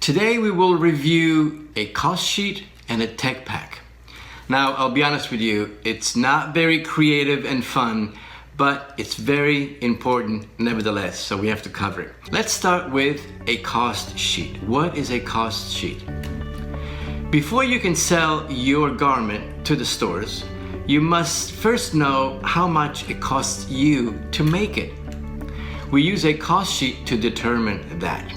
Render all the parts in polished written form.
Today we will review a cost sheet and a tech pack. Now, I'll be honest with you, it's not very creative and fun, but it's very important nevertheless, so we have to cover it. Let's start with a cost sheet. What is a cost sheet? Before you can sell your garment to the stores, you must first know how much it costs you to make it. We use a cost sheet to determine that.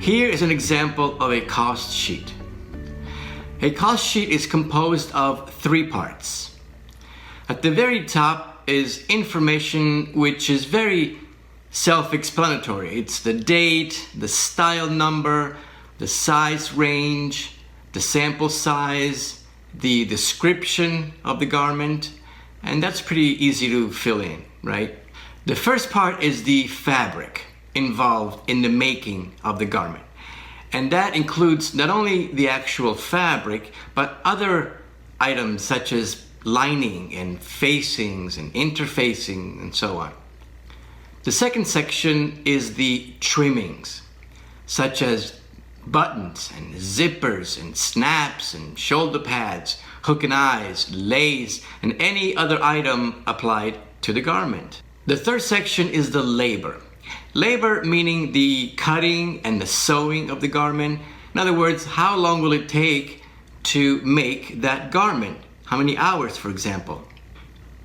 Here is an example of a cost sheet. A cost sheet is composed of three parts. At the very top is information which is very self-explanatory. It's the date, the style number, the size range, the sample size, the description of the garment, and that's pretty easy to fill in, right? The first part is the fabric involved in the making of the garment. And that includes not only the actual fabric, but other items such as lining and facings and interfacing and so on. The second section is the trimmings, such as buttons and zippers and snaps and shoulder pads, hook and eyes, lace, and any other item applied to the garment. The third section is the labor. Labor meaning the cutting and the sewing of the garment. In other words, how long will it take to make that garment? How many hours, for example?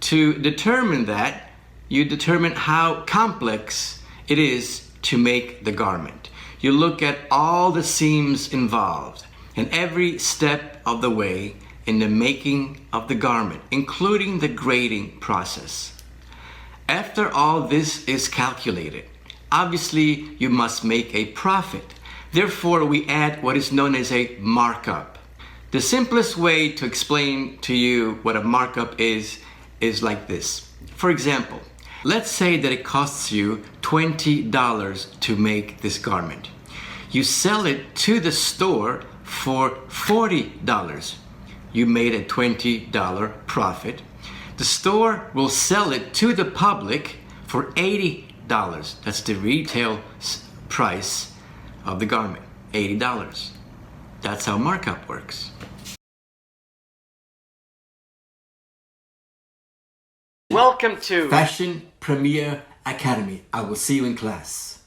To determine that, you determine how complex it is to make the garment. You look at all the seams involved and every step of the way in the making of the garment, including the grading process. After all this is calculated, obviously you must make a profit. Therefore, we add what is known as a markup. The simplest way to explain to you what a markup is like this. For example, let's say that it costs you $20 to make this garment. You sell it to the store for $40. You made a $20 profit. The store will sell it to the public for $80. That's the retail price of the garment, $80. That's how markup works. Welcome to Fashion Premier Academy. I will see you in class.